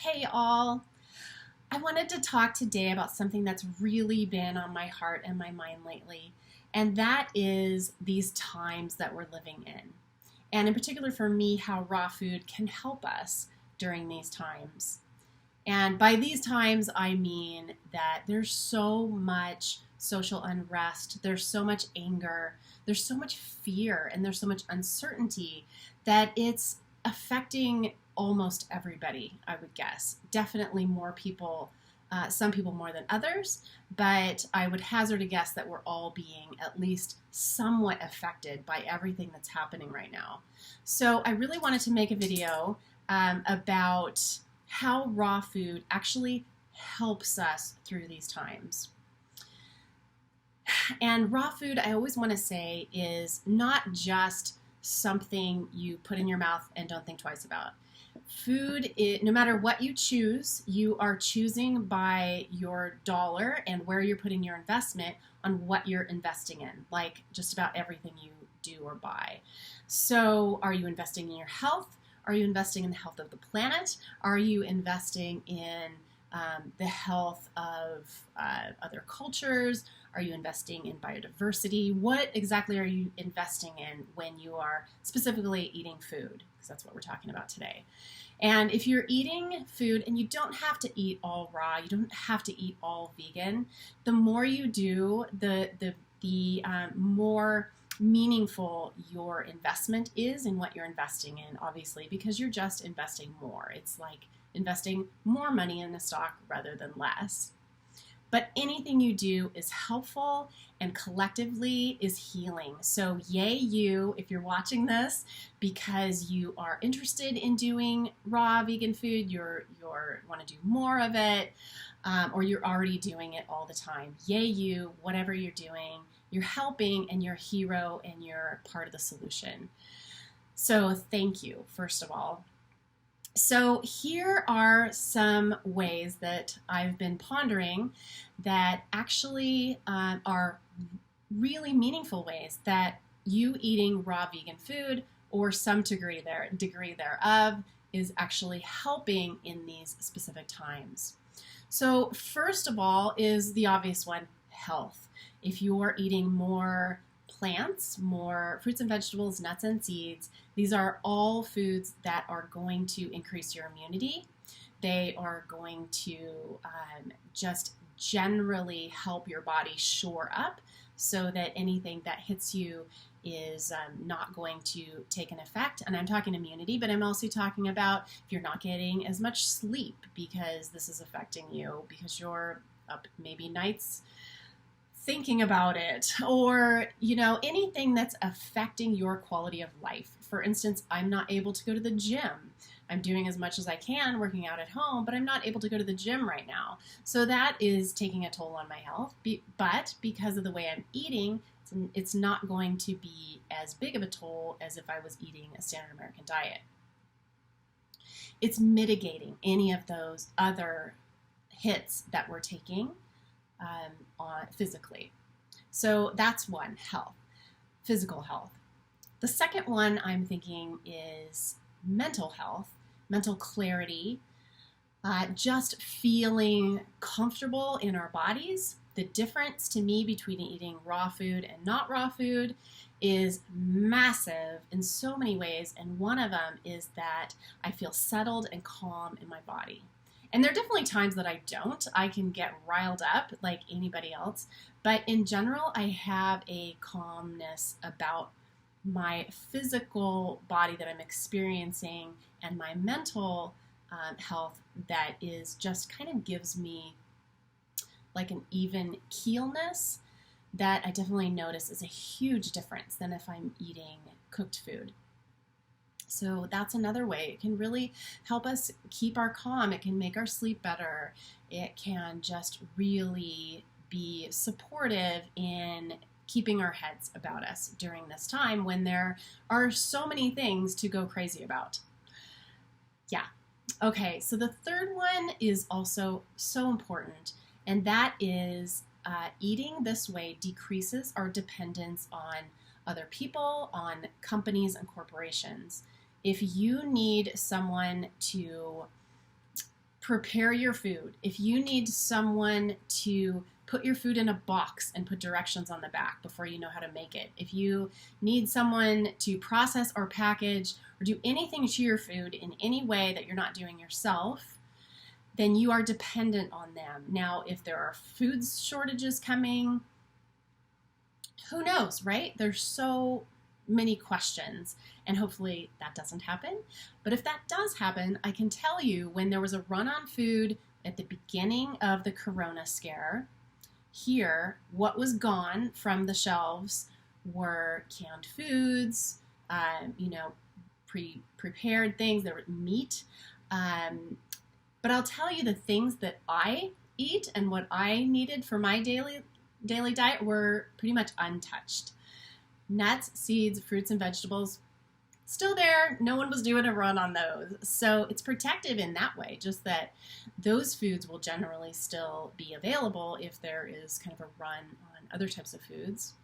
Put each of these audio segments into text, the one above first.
Hey all, I wanted to talk today about something that's really been on my heart and my mind lately, and that is these times that we're living in. And in particular for me, how raw food can help us during these times. And by these times, I mean that there's so much social unrest, there's so much anger, there's so much fear, and there's so much uncertainty that it's affecting almost everybody, I would guess. Definitely more people, some people more than others, but I would hazard a guess that we're all being at least somewhat affected by everything that's happening right now. So I really wanted to make a video about how raw food actually helps us through these times. And raw food, I always want to say, is not just something you put in your mouth and don't think twice about. Food, no matter what you choose, you are choosing by your dollar and where you're putting your investment on what you're investing in, like just about everything you do or buy. So are you investing in your health? Are you investing in the health of the planet? Are you investing in the health of other cultures? Are you investing in biodiversity? What exactly are you investing in when you are specifically eating food? Because that's what we're talking about today. And if you're eating food, and you don't have to eat all raw, you don't have to eat all vegan, the more you do, the more meaningful your investment is in what you're investing in, obviously, because you're just investing more. It's like investing more money in a stock rather than less. But anything you do is helpful and collectively is healing. So yay you if you're watching this because you are interested in doing raw vegan food, you want to do more of it, or you're already doing it all the time. Yay you, whatever you're doing, you're helping and you're a hero and you're part of the solution. So thank you, first of all. So here are some ways that I've been pondering that actually are really meaningful ways that you eating raw vegan food or some degree thereof is actually helping in these specific times. So first of all is the obvious one, health. If you're eating more plants, more fruits and vegetables, nuts and seeds, these are all foods that are going to increase your immunity. They are going to just generally help your body shore up so that anything that hits you is not going to take an effect. And I'm talking immunity, but I'm also talking about if you're not getting as much sleep because this is affecting you, because you're up maybe nights thinking about it, or anything that's affecting your quality of life. For instance, I'm not able to go to the gym. I'm doing as much as I can working out at home, but I'm not able to go to the gym right now. So that is taking a toll on my health. But because of the way I'm eating, it's not going to be as big of a toll as if I was eating a standard American diet. It's mitigating any of those other hits that we're taking on physically. So that's one, health, physical health. The second one I'm thinking is mental health, mental clarity, just feeling comfortable in our bodies. The difference to me between eating raw food and not raw food is massive in so many ways, and one of them is that I feel settled and calm in my body. And there are definitely times that I don't. I can get riled up like anybody else. But in general, I have a calmness about my physical body that I'm experiencing and my mental health that is just kind of gives me like an even keelness that I definitely notice is a huge difference than if I'm eating cooked food. So that's another way. It can really help us keep our calm. It can make our sleep better. It can just really be supportive in keeping our heads about us during this time when there are so many things to go crazy about. Yeah. Okay, so the third one is also so important, and that is eating this way decreases our dependence on other people, on companies and corporations. If you need someone to prepare your food. If you need someone to put your food in a box and put directions on the back before you know how to make it, if you need someone to process or package or do anything to your food in any way that you're not doing yourself, then you are dependent on them. Now, if there are food shortages coming, who knows, right? There's so many questions, and hopefully that doesn't happen. But if that does happen, I can tell you when there was a run on food at the beginning of the Corona scare, here, what was gone from the shelves were canned foods, prepared things. There was meat. But I'll tell you the things that I eat and what I needed for my daily diet were pretty much untouched. Nuts, seeds, fruits, and vegetables, still there. No one was doing a run on those. So it's protective in that way, just that those foods will generally still be available if there is kind of a run on other types of foods.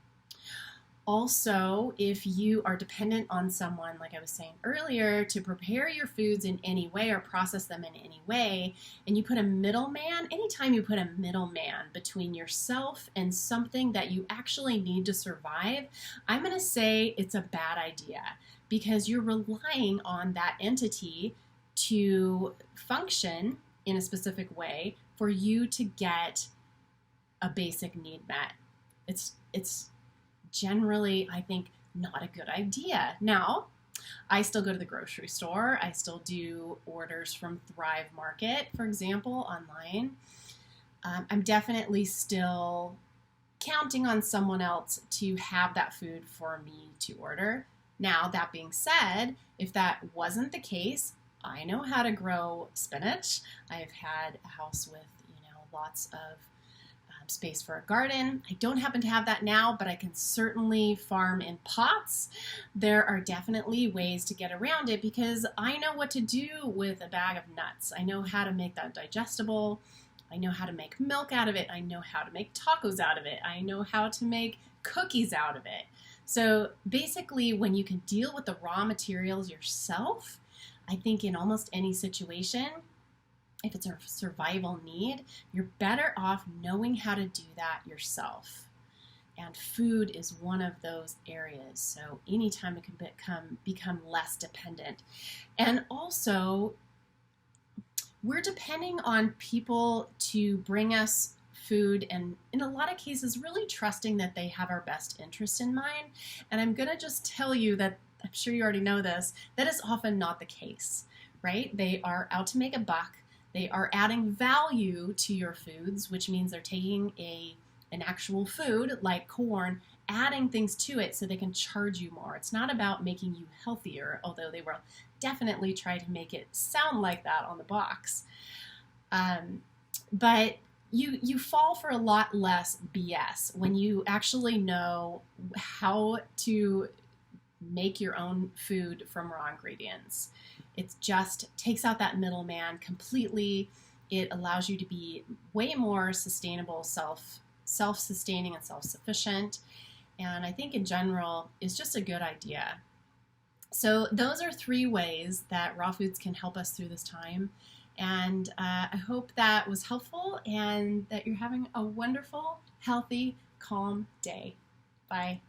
Also, if you are dependent on someone, like I was saying earlier, to prepare your foods in any way or process them in any way, and you put a middleman, anytime you put a middleman between yourself and something that you actually need to survive, I'm going to say it's a bad idea because you're relying on that entity to function in a specific way for you to get a basic need met. It's generally, I think, not a good idea. Now, I still go to the grocery store. I still do orders from Thrive Market, for example, online. I'm definitely still counting on someone else to have that food for me to order. Now, that being said, if that wasn't the case, I know how to grow spinach. I've had a house with, lots of space for a garden. I don't happen to have that now, but I can certainly farm in pots. There are definitely ways to get around it because I know what to do with a bag of nuts. I know how to make that digestible. I know how to make milk out of it. I know how to make tacos out of it. I know how to make cookies out of it. So basically, when you can deal with the raw materials yourself, I think in almost any situation, if it's a survival need, you're better off knowing how to do that yourself. And food is one of those areas. So anytime it can become less dependent. And also, we're depending on people to bring us food, and in a lot of cases, really trusting that they have our best interest in mind. And I'm going to just tell you that, I'm sure you already know this, that is often not the case, right? They are out to make a buck. They are adding value to your foods, which means they're taking an actual food like corn, adding things to it so they can charge you more. It's not about making you healthier, although they will definitely try to make it sound like that on the box. But you fall for a lot less BS when you actually know how to make your own food from raw ingredients. It just takes out that middleman completely. It allows you to be way more sustainable, self-sustaining and self-sufficient. And I think in general, it's just a good idea. So those are 3 ways that raw foods can help us through this time. And I hope that was helpful and that you're having a wonderful, healthy, calm day. Bye.